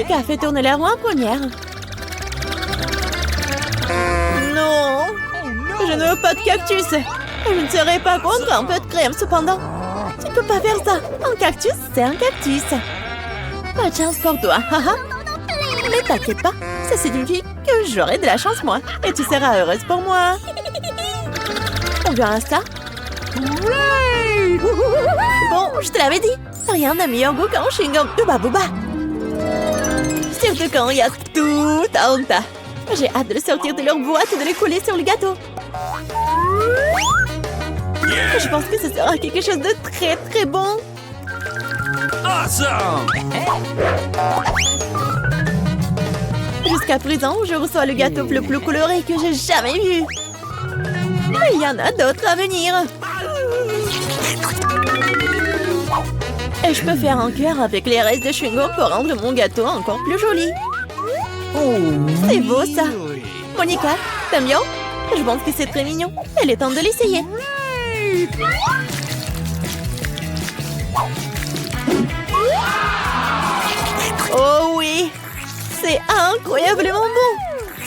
Monica fait tourner la roue en première. Non, je ne veux pas de cactus. Je ne serais pas contre un peu de crème cependant. Tu peux pas faire ça. Un cactus, c'est un cactus. Pas de chance pour toi, haha. Mais t'inquiète pas, ça signifie que j'aurai de la chance moi. Et tu seras heureuse pour moi. On verra ça. Bon, je te l'avais dit. Rien n'a meilleur goût qu'un chewing-gum Hubba Bubba. Surtout quand il y a tout un tas. J'ai hâte de le sortir de leur boîte et de les coller sur le gâteau. Je pense que ce sera quelque chose de très très bon. Awesome! Jusqu'à présent, je reçois le gâteau le plus coloré que j'ai jamais vu. Mais il y en a d'autres à venir. Et je peux faire un cœur avec les restes de chewing-gum pour rendre mon gâteau encore plus joli. C'est beau ça. Monica, t'aimes bien? Je pense que c'est très mignon. Il est temps de l'essayer. Oh oui, c'est incroyablement bon.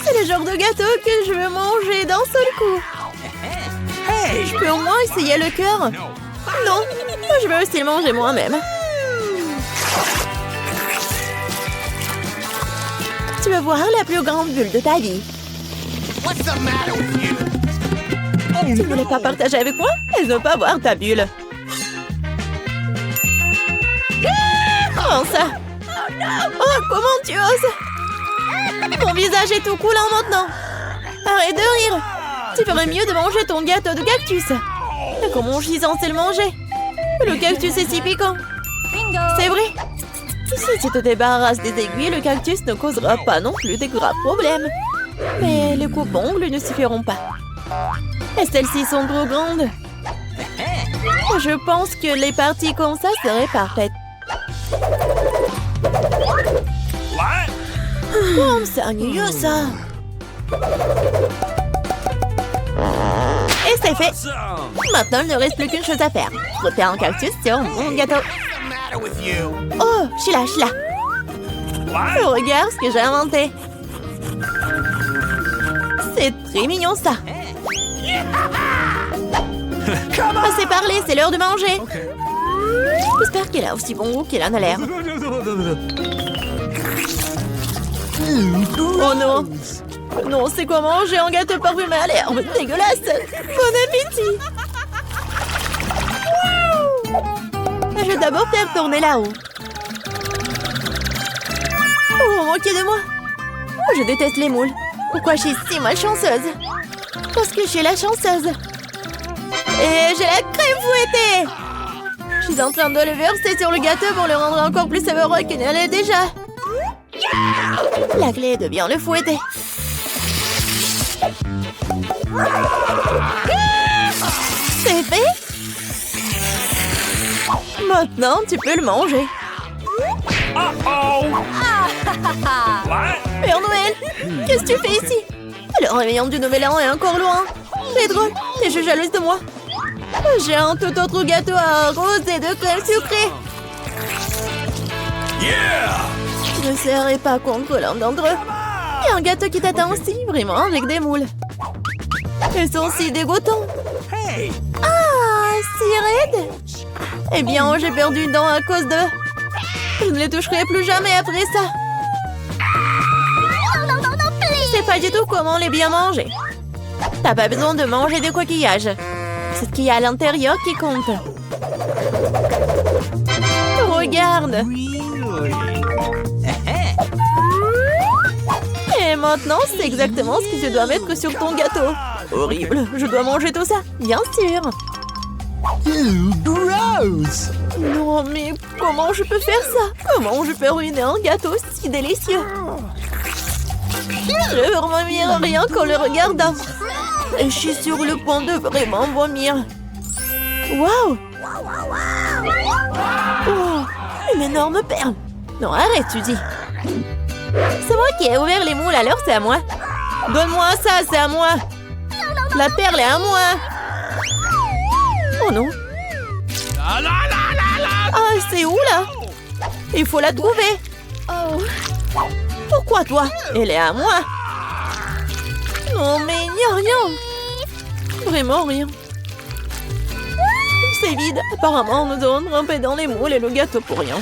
C'est le genre de gâteau que je veux manger d'un seul coup. Je peux au moins essayer le cœur. Non, je veux aussi le manger moi-même. Tu veux voir la plus grande bulle de ta vie. Tu ne voulais pas partager avec moi? Elle ne veut pas voir ta bulle. Comment ça? Oh, comment tu oses? Ton visage est tout coulant maintenant. Arrête de rire. Tu ferais mieux de manger ton gâteau de cactus. Et comment je suis censée le manger? Le cactus est si piquant. C'est vrai. Si tu te débarrasses des aiguilles, le cactus ne causera pas non plus de graves problèmes. Mais les coupes-ongles ne suffiront pas. Et celles-ci sont trop grandes. Je pense que les parties comme ça seraient parfaites. Oh, c'est ennuyeux ça. Et c'est fait. Maintenant, il ne reste plus qu'une chose à faire. Frotter un cactus sur mon gâteau. Oh, Sheila. Regarde ce que j'ai inventé. C'est très mignon ça. Assez parlé, c'est l'heure de manger. J'espère qu'elle a aussi bon goût qu'elle en a l'air. Oh non. Non, c'est quoi manger un gâteau parfumé à l'herbe? Dégueulasse. Bon appétit. Je vais d'abord faire tourner là-haut. Oh, moquez de moi. Je déteste les moules. Pourquoi je suis si malchanceuse? Parce que je suis la chanceuse. Et j'ai la crème fouettée. Je suis en train de le verser sur le gâteau pour le rendre encore plus savoureux qu'il ne l'est déjà. La clé est de bien le fouetter. C'est fait. Maintenant, tu peux le manger. Père Noël, qu'est-ce que tu fais ici? Le réveillon du Nouvel An est encore loin. C'est drôle, t'es jalouse de moi. J'ai un tout autre gâteau à rose et de crème sucrée. Je ne serai pas contre l'un d'entre eux. Il y a un gâteau qui t'attend aussi, vraiment avec des moules. Ils sont si dégoûtants. Ah, si raides. Eh bien, j'ai perdu une dent à cause d'eux. Je ne les toucherai plus jamais après ça. Je sais pas du tout comment les bien manger. T'as pas besoin de manger des coquillages. C'est ce qu'il y a à l'intérieur qui compte. Regarde. Et maintenant, c'est exactement ce que tu dois mettre sur ton gâteau. Horrible, je dois manger tout ça, bien sûr. Gross! Non, mais comment je peux faire ça? Comment je peux ruiner un gâteau si délicieux? Je veux vomir rien qu'en le regardant. Et je suis sur le point de vraiment vomir. Waouh! Oh, une énorme perle. Non, arrête, tu dis. C'est moi qui ai ouvert les moules, alors c'est à moi. Donne-moi ça, c'est à moi. La perle est à moi. Oh non. Ah, c'est où là? Il faut la trouver. Pourquoi toi? Elle est à moi. Non, mais il n'y a rien. Vraiment rien. C'est vide. Apparemment, nous avons trempé dans les moules et le gâteau pour rien.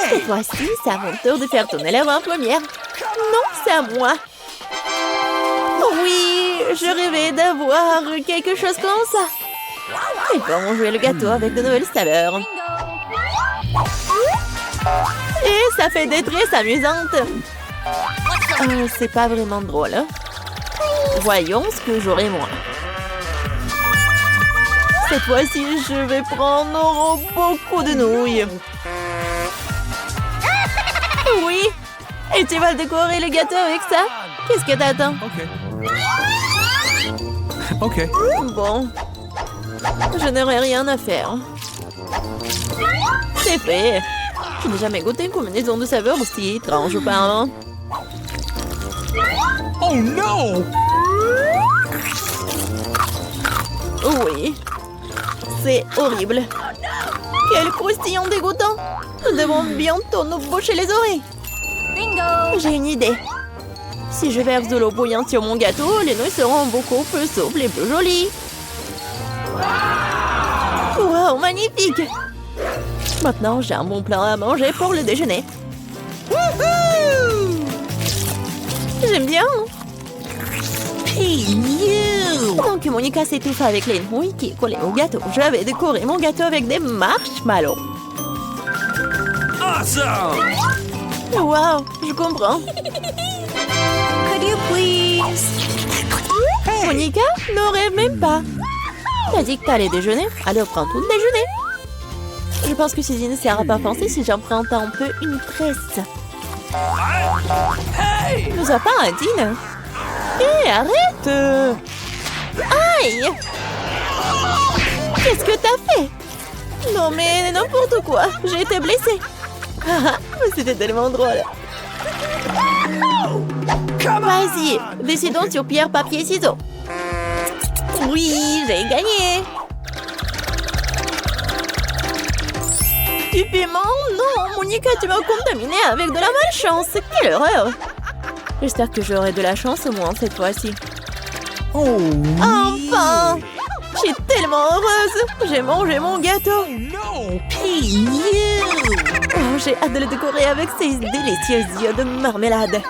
Cette fois-ci, c'est à mon tour de faire tourner la roue en première. Non, c'est à moi. Oui, je rêvais d'avoir quelque chose comme ça. Et bon, jouer le gâteau avec de nouvelles saveurs. Et ça fait des tresses amusantes. C'est pas vraiment drôle. Hein? Voyons ce que j'aurai moi. Cette fois-ci, je vais prendre beaucoup de nouilles. Oui. Et tu vas décorer le gâteau avec ça? Qu'est-ce que t'attends? Ok. Bon. Je n'aurai rien à faire. C'est fait. Je n'ai jamais goûté une combinaison de saveurs aussi étrange auparavant. Oh non! Oui. C'est horrible. Quel croustillant dégoûtant. Nous devons bientôt nous boucher les oreilles. Bingo! J'ai une idée. Si je verse de l'eau bouillante sur mon gâteau, les nouilles seront beaucoup plus souples et plus jolies. Wow, magnifique! Maintenant, j'ai un bon plan à manger pour le déjeuner. J'aime bien. Donc, Monica s'étouffe avec les nouilles qui collaient au gâteau. Je vais décorer mon gâteau avec des marshmallows. Awesome! Wow, je comprends. Could you please? Monica, ne rêve même pas. T'as dit que t'allais déjeuner, alors prends tout le déjeuner. Je pense que ceci ne sert à pas penser si j'emprunte un peu une presse. Hey! Nous a pas un dîner. Hé, arrête! Aïe! Qu'est-ce que t'as fait? Non mais n'importe quoi, j'ai été blessée. C'était tellement drôle. Vas-y, décidons sur pierre, papier, ciseaux. Oui, j'ai gagné. Du piment? Non, Monica, tu m'as contaminé avec de la malchance. Quelle horreur. J'espère que j'aurai de la chance au moins cette fois-ci. Oh! Enfin! Je suis tellement heureuse. J'ai mangé mon gâteau. No! Oh, j'ai hâte de le décorer avec ces délicieux yeux de marmelade.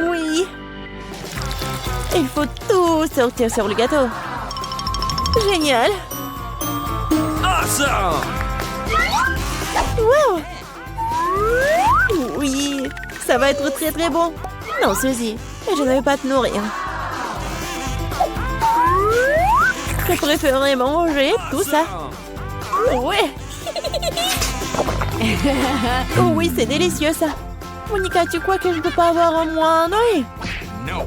Oui. Il faut tout sortir sur le gâteau. Génial. Awesome! Wow. Oui, ça va être très très bon. Non, Suzy, je ne vais pas te nourrir. Je préférerais manger tout ça. Ouais. Oh oui, c'est délicieux ça. Monica, tu crois que je ne peux pas avoir un moins un œil? No!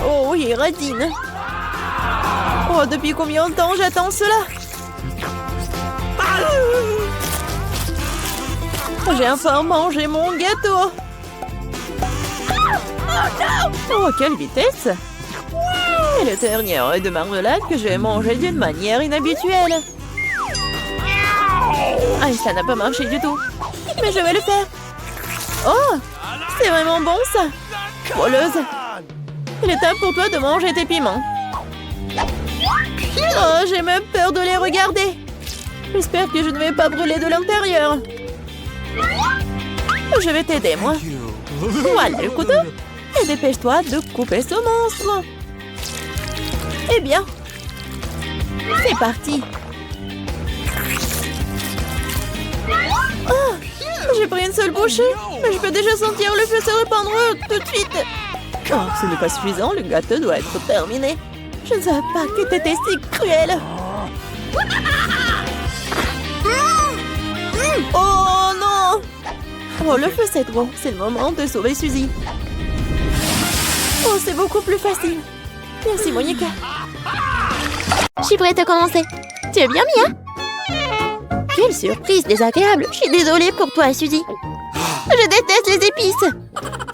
Oh oui, radine. Oh, depuis combien de temps j'attends cela? J'ai enfin mangé mon gâteau. Oh, quelle vitesse! Et le dernier œil de marmelade que j'ai mangé d'une manière inhabituelle. Ah, ça n'a pas marché du tout. Mais je vais le faire. Oh, c'est vraiment bon ça. Voleuse. Il est temps pour toi de manger tes piments. Oh, j'ai même peur de les regarder. J'espère que je ne vais pas brûler de l'intérieur. Je vais t'aider, moi. Voilà le couteau. Et dépêche-toi de couper ce monstre. Eh bien, c'est parti. Oh, j'ai pris une seule bouchée, mais je peux déjà sentir le feu se répandre tout de suite. Oh, ce n'est pas suffisant, le gâteau doit être terminé. Je ne savais pas que t'étais si cruel. Oh non! Oh, le feu c'est trop. C'est le moment de sauver Suzy. Oh, c'est beaucoup plus facile. Merci, Monica. Je suis prête à commencer. Tu es bien, Mia? Quelle surprise désagréable. Je suis désolée pour toi, Suzy. Je déteste les épices.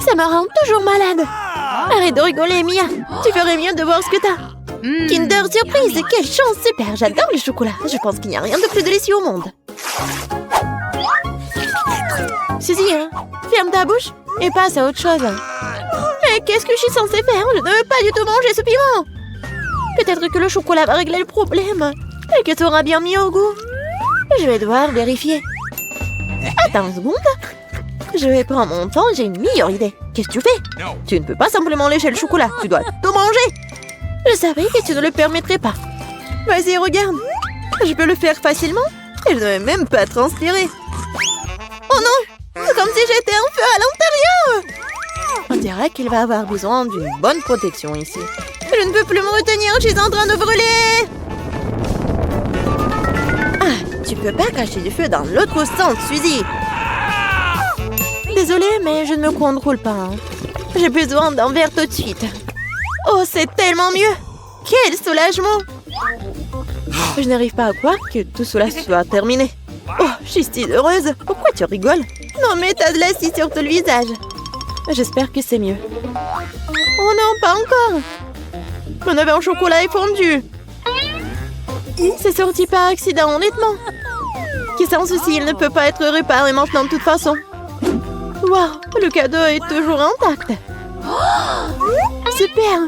Ça me rend toujours malade. Arrête de rigoler, Mia. Tu ferais mieux de voir ce que t'as. Kinder Surprise, quelle chance, super, j'adore le chocolat. Je pense qu'il n'y a rien de plus délicieux au monde. Suzy, hein, ferme ta bouche et passe à autre chose. Mais qu'est-ce que je suis censée faire? Je ne veux pas du tout manger ce piment. Peut-être que le chocolat va régler le problème et que ça aura bien mis au goût. Je vais devoir vérifier. Attends une seconde. Je vais prendre mon temps, j'ai une meilleure idée. Qu'est-ce que tu fais? No. Tu ne peux pas simplement lécher le chocolat, tu dois tout manger. Je savais que tu ne le permettrais pas. Vas-y, regarde. Je peux le faire facilement et je ne vais même pas transpirer. Oh non! C'est comme si j'étais un feu à l'intérieur! On dirait qu'il va avoir besoin d'une bonne protection ici. Je ne peux plus me retenir, je suis en train de brûler! Ah, tu peux pas cacher du feu dans l'autre sens, Suzy! Désolée, mais je ne me contrôle pas. Hein. J'ai besoin d'un verre tout de suite. Oh, c'est tellement mieux! Quel soulagement! Je n'arrive pas à croire que tout cela soit terminé. Oh, je suis si heureuse. Pourquoi tu rigoles? Non, mais t'as de l'acide sur tout le visage. J'espère que c'est mieux. Oh non, pas encore. Mon œuf en chocolat est fondu. C'est sorti par accident, honnêtement. Qui sans souci, il ne peut pas être réparé maintenant de toute façon. Waouh, le cadeau est toujours intact. Super.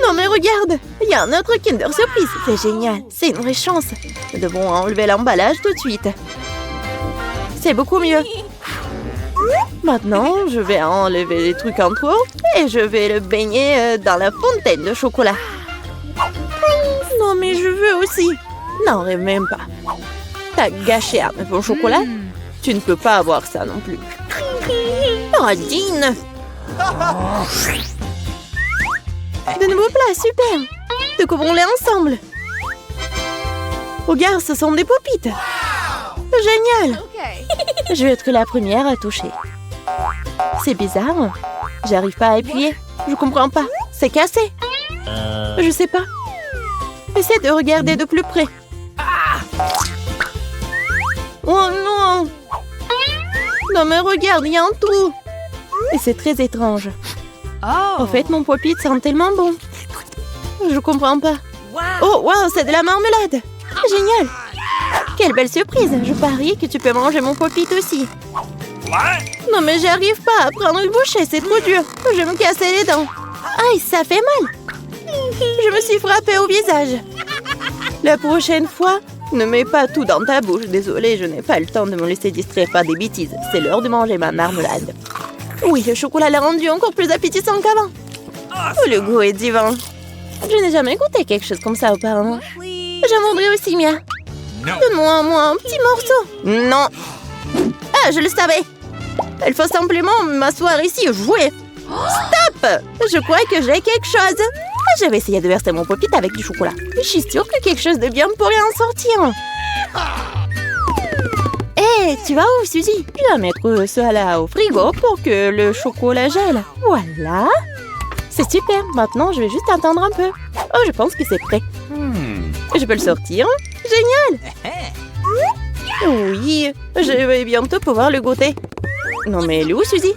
Non mais regarde, il y a un autre Kinder Surprise. C'est génial, c'est une vraie chance. Nous devons enlever l'emballage tout de suite. C'est beaucoup mieux. Maintenant, je vais enlever les trucs en trop et je vais le baigner dans la fontaine de chocolat. Non mais je veux aussi. Non, rêve même pas. T'as gâché un œuf au chocolat? Tu ne peux pas avoir ça non plus. Oh, Jean! De nouveaux plats, super! Découvrons-les ensemble! Regarde, ce sont des popites! Génial! Je vais être la première à toucher. C'est bizarre. J'arrive pas à appuyer. Je comprends pas. C'est cassé. Je sais pas. Essaie de regarder de plus près. Oh non! Non mais regarde, il y a un trou! Et c'est très étrange. En fait, mon pop-it sent tellement bon. Je comprends pas. Oh, wow, c'est de la marmelade! Génial! Quelle belle surprise! Je parie que tu peux manger mon pop-it aussi. What? Non mais j'arrive pas à prendre une bouchée, c'est trop dur. Je vais me casser les dents. Aïe, ça fait mal! Je me suis frappée au visage. La prochaine fois, ne mets pas tout dans ta bouche. Désolée, je n'ai pas le temps de me laisser distraire par des bêtises. C'est l'heure de manger ma marmelade. Oui, le chocolat l'a rendu encore plus appétissant qu'avant. Oh, le goût est divin. Je n'ai jamais goûté quelque chose comme ça auparavant. J'en voudrais aussi, Mia. No. Donne-moi un petit morceau. Non. Ah, je le savais. Il faut simplement m'asseoir ici et jouer. Stop! Je crois que j'ai quelque chose. Je vais essayer de verser mon pop-it avec du chocolat. Je suis sûre que quelque chose de bien pourrait en sortir. Hé, tu vas où, Suzy? Je vais mettre ça là au frigo pour que le chocolat gèle. Voilà. C'est super. Maintenant, je vais juste attendre un peu. Oh, je pense que c'est prêt. Je peux le sortir. Génial. Oui, je vais bientôt pouvoir le goûter. Non mais elle est où, Suzy?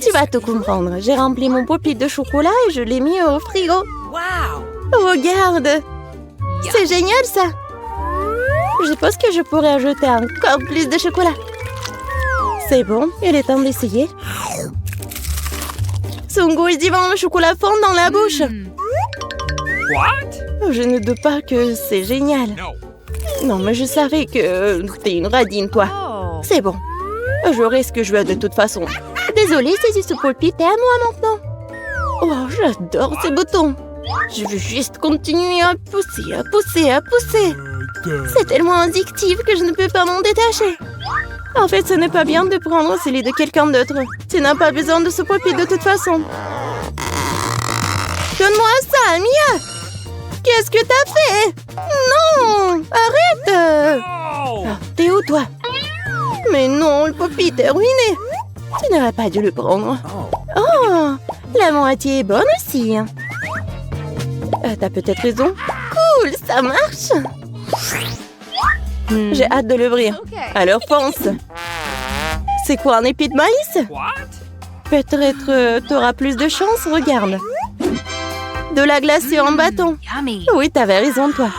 Tu vas tout comprendre. J'ai rempli mon pop-it de chocolat et je l'ai mis au frigo. Regarde. C'est génial, ça. Je pense que je pourrais ajouter encore plus de chocolat. C'est bon, il est temps d'essayer. Son goût est divin, le chocolat fond dans la bouche. What? Je ne doute pas que c'est génial. No. Non, mais je savais que t'es une radine, toi. C'est bon. J'aurai ce que je veux de toute façon. Désolée, c'est ce pop-it est à moi maintenant. Oh, j'adore ces boutons. Je veux juste continuer à pousser, à pousser, à pousser. C'est tellement addictif que je ne peux pas m'en détacher. En fait, ce n'est pas bien de prendre celui de quelqu'un d'autre. Tu n'as pas besoin de ce pop-it de toute façon. Donne-moi ça, Mia! Qu'est-ce que t'as fait? Non! Arrête! Oh! Ah, t'es où, toi? Mais non, le pop-it est ruiné. Tu n'aurais pas dû le prendre. Oh! La moitié est bonne aussi. T'as peut-être raison. Cool, ça marche! J'ai hâte de l'ouvrir. Alors fonce! C'est quoi, un épi de maïs? What? Peut-être t'auras plus de chance, regarde. De la glacée en bâton. Yummy. Oui, t'avais raison, toi.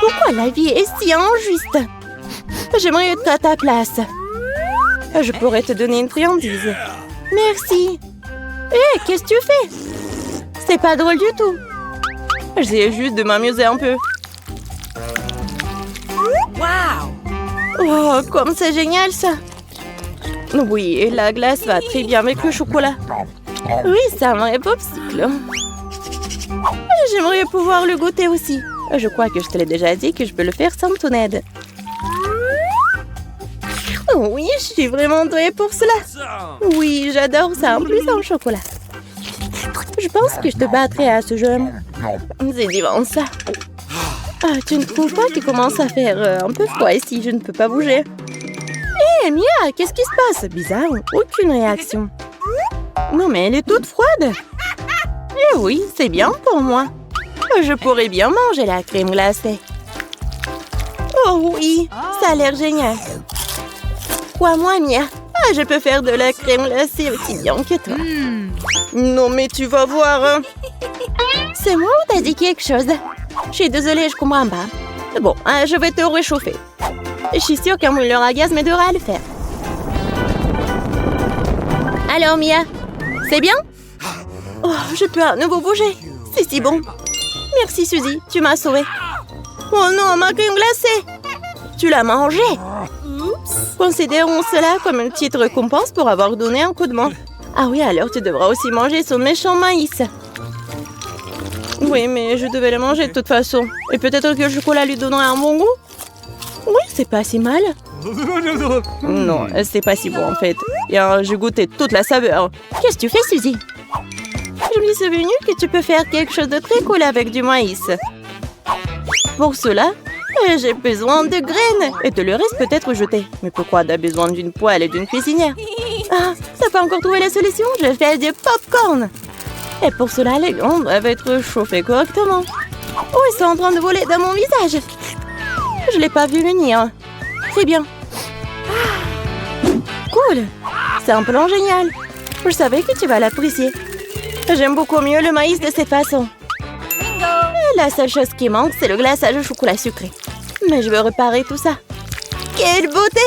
Pourquoi la vie est si injuste? J'aimerais être à ta place. Je pourrais te donner une friandise. Merci. Hé, qu'est-ce que tu fais? C'est pas drôle du tout. J'essaie juste de m'amuser un peu. Wow. Oh, comme c'est génial, ça. Oui, et la glace va très bien avec le chocolat. Oui, c'est un vrai popsicle. J'aimerais pouvoir le goûter aussi. Je crois que je te l'ai déjà dit que je peux le faire sans ton aide. Oui, je suis vraiment douée pour cela. Oui, j'adore ça, en plus en chocolat. Je pense que je te battrai à ce jeu. C'est divin, ça. Ah, tu ne trouves pas qu'il commence à faire un peu froid ici? Je ne peux pas bouger. Hé, Mia, qu'est-ce qui se passe? Bizarre, aucune réaction. Non, mais elle est toute froide. Eh oui, c'est bien pour moi. Je pourrais bien manger la crème glacée. Oh oui, ça a l'air génial. Crois-moi, Mia. Je peux faire de la crème glacée aussi bien que toi. Non, mais tu vas voir. Hein. C'est moi ou t'as dit quelque chose? Je suis désolée, je comprends pas. Bon, je vais te réchauffer. Je suis sûre qu'un mouleur à gaz m'aidera à le faire. Alors, Mia, c'est bien? Oh, je peux à nouveau bouger. C'est si bon. Merci, Suzy, tu m'as sauvée. Oh non, ma crème glacée! Tu l'as mangée? Considérons cela comme une petite récompense pour avoir donné un coup de main. Ah oui, alors tu devras aussi manger son méchant maïs. Oui, mais je devais le manger de toute façon. Et peut-être que le chocolat lui donnera un bon goût? Oui, c'est pas si mal. Non, c'est pas si bon en fait. Et j'ai goûté toute la saveur. Qu'est-ce que tu fais, Suzy? Je me suis souvenu que tu peux faire quelque chose de très cool avec du maïs. Pour cela, j'ai besoin de graines. Et de le reste peut-être jeté. Mais pourquoi t'as besoin d'une poêle et d'une cuisinière? Ah, t'as pas encore trouvé la solution? Je fais du popcorn. Et pour cela, les grains doivent être chauffés correctement. Oh, ils sont en train de voler dans mon visage. Je l'ai pas vu venir. Très bien. Cool. C'est un plan génial. Je savais que tu vas l'apprécier. J'aime beaucoup mieux le maïs de cette façon. La seule chose qui manque, c'est le glaçage au chocolat sucré. Mais je veux réparer tout ça. Quelle beauté!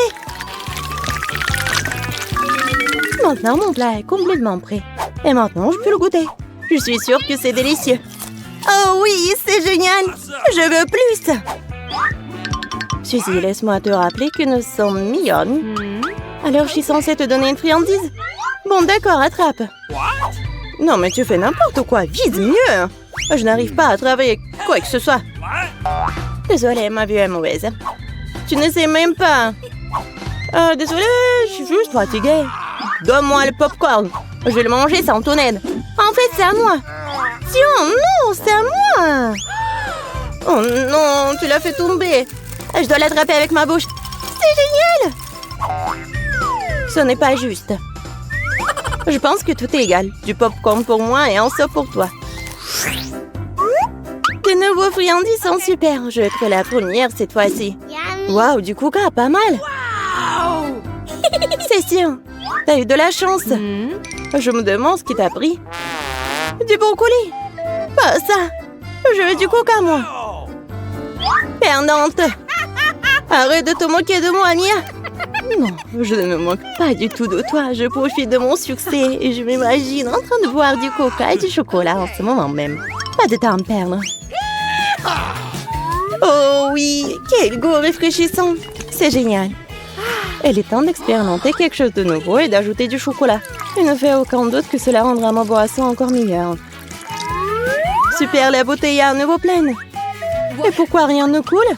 Maintenant, mon plat est complètement prêt. Et maintenant, je peux le goûter. Je suis sûre que c'est délicieux. Oh oui, c'est génial! Je veux plus! Suzy, laisse-moi te rappeler que nous sommes mignonnes. Alors, je suis censée te donner une friandise? Bon, d'accord, attrape. Non, mais tu fais n'importe quoi. Vise mieux! Je n'arrive pas à travailler quoi que ce soit. Désolée, ma vue est mauvaise. Tu ne sais même pas. Désolée, je suis juste fatiguée. Donne-moi le popcorn. Je vais le manger sans ton aide. En fait, c'est à moi. Tiens, non, c'est à moi. Oh non, tu l'as fait tomber. Je dois l'attraper avec ma bouche. C'est génial. Ce n'est pas juste. Je pense que tout est égal. Du popcorn pour moi et un saut pour toi. Tes nouveaux friandises sont super. Je vais être la première cette fois-ci. Waouh, du coca, pas mal. C'est sûr. T'as eu de la chance. Je me demande ce qui t'a pris. Du brocoli. Pas ça. Je veux du coca, moi. Perdante. Arrête de te moquer de moi, Mia. Non, je ne me moque pas du tout de toi. Je profite de mon succès et je m'imagine en train de boire du coca et du chocolat en ce moment même. Pas de temps à perdre. Oh oui, quel goût rafraîchissant. C'est génial. Il est temps d'expérimenter quelque chose de nouveau et d'ajouter du chocolat. Il ne fait aucun doute que cela rendra ma boisson encore meilleure. Super, la bouteille est à nouveau pleine. Et pourquoi rien ne coule?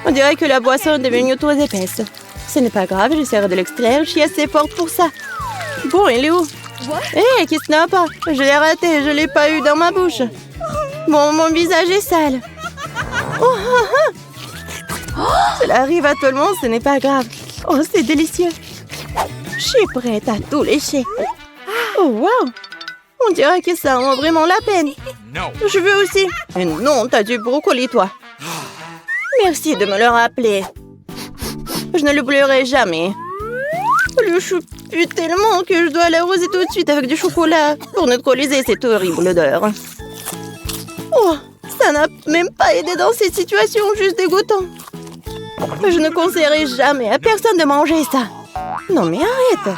On dirait que la boisson est devenue trop épaisse. Ce n'est pas grave, j'essaierai de l'extraire. Je suis assez forte pour ça. Bon, il est où? Hé, qu'est-ce que n'a pas? Je l'ai raté, je l'ai pas eu dans ma bouche. Bon, mon visage est sale. Cela arrive à tout le monde, ce n'est pas grave. Oh, c'est délicieux. Je suis prête à tout lécher. Oh, wow. On dirait que ça en vaut vraiment la peine. Je veux aussi. Et non, t'as du brocoli, toi. Merci de me le rappeler. Je ne l'oublierai jamais. Le chou pue tellement que je dois l'arroser tout de suite avec du chocolat pour neutraliser cette horrible odeur. Oh, ça n'a même pas aidé dans cette situation juste dégoûtant. Je ne conseillerais jamais à personne de manger ça. Non mais arrête.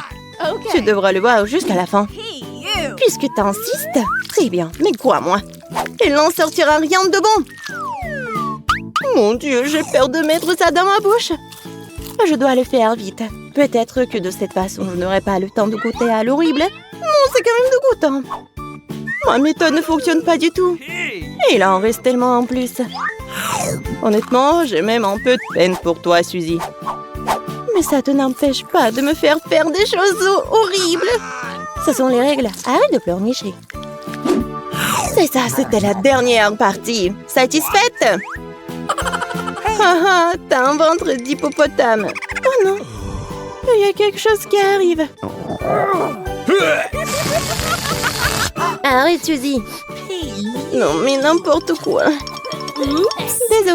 Tu devras le voir jusqu'à la fin. Hey, you. Puisque t'insistes, très bien, mais crois-moi, il n'en sortira rien de bon. Mon Dieu, j'ai peur de mettre ça dans ma bouche. Je dois le faire vite. Peut-être que de cette façon, je n'aurai pas le temps de goûter à l'horrible. Non, c'est quand même dégoûtant. Ma méthode ne fonctionne pas du tout. Et il en reste tellement en plus. Honnêtement, j'ai même un peu de peine pour toi, Suzy. Mais ça te n'empêche pas de me faire faire des choses horribles. Ce sont les règles. Arrête de pleurnicher. C'est ça, c'était la dernière partie. Satisfaite? Ah, t'as un ventre d'hippopotame. Oh non, il y a quelque chose qui arrive. Arrête, Suzy. Non, mais n'importe quoi. Désolée.